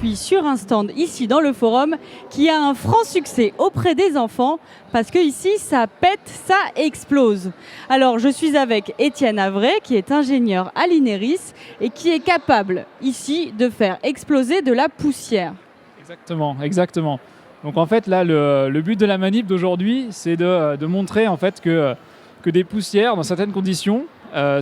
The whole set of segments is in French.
suis sur un stand ici dans le forum qui a un franc succès auprès des enfants parce que ici ça pète, ça explose. Alors je suis avec Étienne Avray qui est ingénieur à l'INERIS et qui est capable ici de faire exploser de la poussière. Exactement. Donc en fait là le but de la manip d'aujourd'hui c'est de montrer en fait que des poussières dans certaines conditions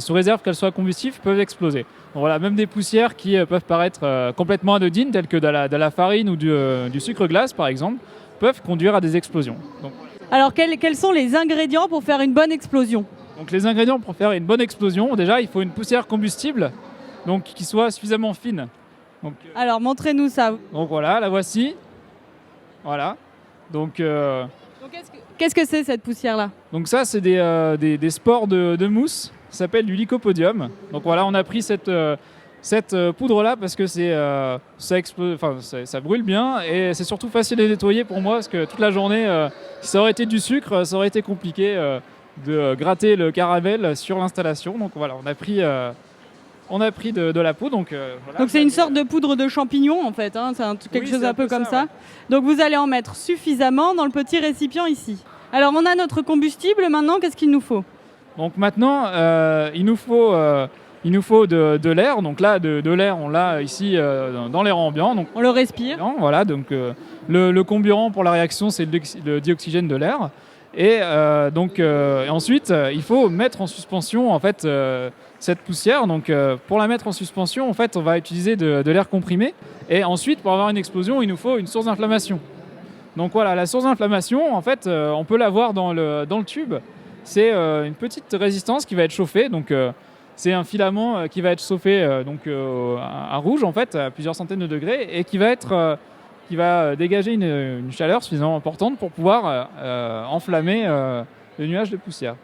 sous réserve qu'elles soient combustibles peuvent exploser. Donc voilà, même des poussières qui peuvent paraître complètement anodines telles que de la farine ou du sucre glace par exemple peuvent conduire à des explosions. Donc, alors quels sont les ingrédients pour faire une bonne explosion? donc les ingrédients pour faire une bonne explosion, déjà il faut une poussière combustible donc qui soit suffisamment fine. Donc, alors montrez-nous ça. Donc voilà, la voici. Voilà. Donc qu'est-ce que c'est cette poussière-là? Donc ça, c'est des spores de mousse. Ça s'appelle du lycopodium. Donc voilà, on a pris cette poudre-là parce que ça brûle bien et c'est surtout facile à nettoyer pour moi parce que toute la journée, si ça aurait été du sucre, ça aurait été compliqué de gratter le caramel sur l'installation. Donc voilà, on a pris de la poudre. Donc c'est une sorte de poudre de champignon en fait, hein, c'est quelque chose un peu comme ça. Ouais. Donc vous allez en mettre suffisamment dans le petit récipient ici. Alors on a notre combustible, maintenant qu'est-ce qu'il nous faut? Donc maintenant il nous faut de l'air. Donc là de l'air on l'a ici dans l'air ambiant. Donc, on le respire. Voilà, donc le comburant pour la réaction c'est le dioxygène de l'air. Et ensuite il faut mettre en suspension en fait cette poussière. Donc pour la mettre en suspension en fait on va utiliser de l'air comprimé et ensuite pour avoir une explosion il nous faut une source d'inflammation. Donc voilà, la source d'inflammation en fait on peut la voir dans le tube. C'est une petite résistance qui va être chauffée. Donc c'est un filament qui va être chauffé à rouge en fait à plusieurs centaines de degrés et qui va dégager une chaleur suffisamment importante pour pouvoir enflammer le nuage de poussière.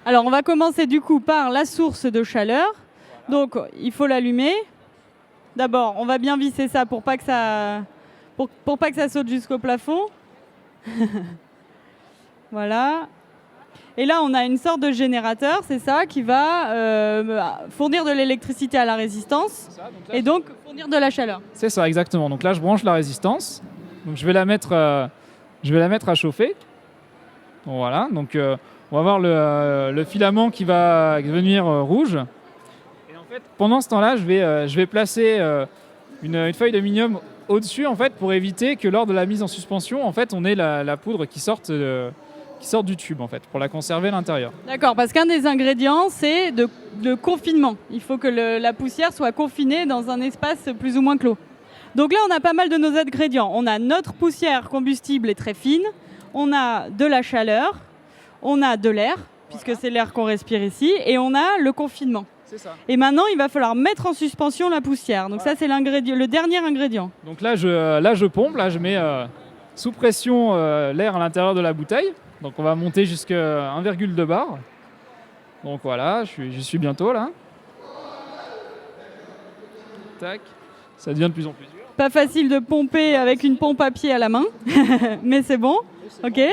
Alors on va commencer du coup par la source de chaleur. Donc il faut l'allumer. D'abord on va bien visser ça pour pas que ça saute jusqu'au plafond. Voilà. Et là on a une sorte de générateur, c'est ça, qui va fournir de l'électricité à la résistance et donc fournir de la chaleur. C'est ça exactement. Donc là je branche la résistance. Donc je vais la mettre à chauffer. Voilà. Donc on va voir le filament qui va devenir rouge. Et en fait, pendant ce temps-là, je vais placer une feuille d'aluminium au-dessus en fait, pour éviter que lors de la mise en suspension, en fait, on ait la poudre qui sorte du tube, en fait, pour la conserver à l'intérieur. D'accord, parce qu'un des ingrédients, c'est le confinement. Il faut que la poussière soit confinée dans un espace plus ou moins clos. Donc là, on a pas mal de nos ingrédients. On a notre poussière combustible et très fine. On a de la chaleur. On a de l'air, puisque c'est l'air qu'on respire ici, et on a le confinement. C'est ça. Et maintenant, il va falloir mettre en suspension la poussière. Donc ça, c'est le dernier ingrédient. Donc là, je pompe, là, je mets sous pression l'air à l'intérieur de la bouteille. Donc on va monter jusqu'à 1,2 bar. Donc voilà, j'y suis bientôt là. Tac, ça devient de plus en plus dur. Pas facile de pomper avec une pompe à pied à la main, mais c'est bon. Ok. Bon.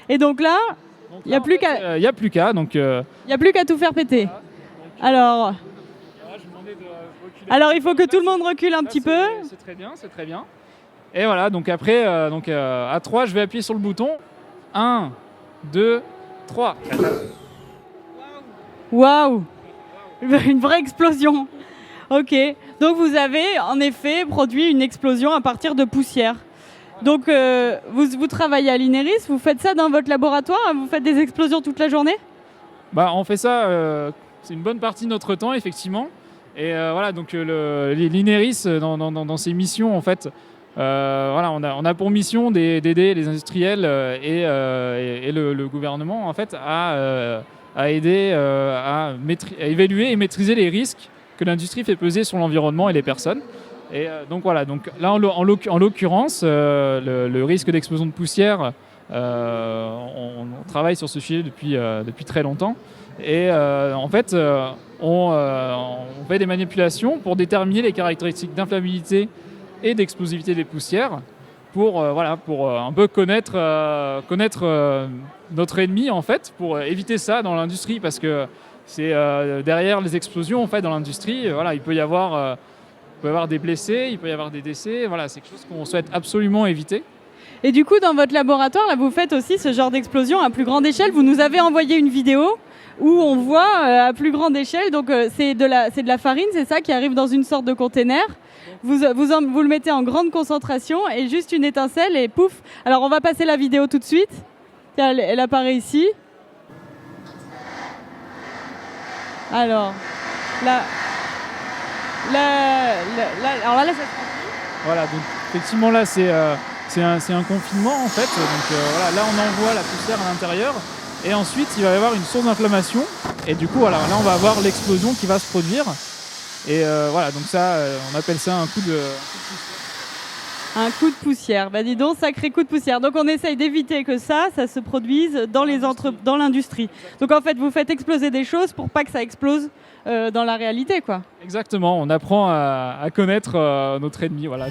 Et donc là, il n'y a plus qu'à. Il n'y a plus qu'à. Donc. Il n'y a plus qu'à tout faire péter. Voilà. Alors il faut que tout le monde recule un petit peu. C'est très bien. Et voilà, donc après, à 3, je vais appuyer sur le bouton. 1, 2, 3. Waouh! Une vraie explosion. Ok. Donc vous avez en effet produit une explosion à partir de poussière. Donc vous travaillez à l'INERIS, vous faites ça dans votre laboratoire? Vous faites des explosions toute la journée? On fait ça, c'est une bonne partie de notre temps effectivement. Et voilà, donc l'INERIS dans ses missions en fait, voilà, on a pour mission d'aider les industriels et le gouvernement en fait à aider à évaluer et maîtriser les risques que l'industrie fait peser sur l'environnement et les personnes. Et donc voilà, donc là en l'occurrence, le risque d'explosion de poussière, on travaille sur ce sujet depuis très longtemps. Et en fait, on fait des manipulations pour déterminer les caractéristiques d'inflammabilité et d'explosivité des poussières pour un peu connaître notre ennemi en fait, pour éviter ça dans l'industrie, parce que c'est derrière les explosions en fait dans l'industrie, voilà, il peut y avoir peut y avoir des blessés, il peut y avoir des décès. Voilà, c'est quelque chose qu'on souhaite absolument éviter. Et du coup, dans votre laboratoire, là, vous faites aussi ce genre d'explosion à plus grande échelle. Vous nous avez envoyé une vidéo où on voit à plus grande échelle, donc c'est de la farine, c'est ça, qui arrive dans une sorte de container. Vous le mettez en grande concentration et juste une étincelle et pouf. Alors on va passer la vidéo tout de suite. Elle apparaît ici. Alors, là, alors là, ça se remplit. Voilà, donc effectivement là c'est un confinement en fait. Donc voilà, là on envoie la poussière à l'intérieur et ensuite il va y avoir une source d'inflammation et du coup voilà, là on va avoir l'explosion qui va se produire et voilà, donc ça on appelle ça un coup de poussière. Un coup de poussière, bah dis donc, sacré coup de poussière. Donc on essaye d'éviter que ça se produise dans l'industrie. Donc en fait, vous faites exploser des choses pour pas que ça explose dans la réalité, quoi. Exactement, on apprend à connaître notre ennemi, voilà.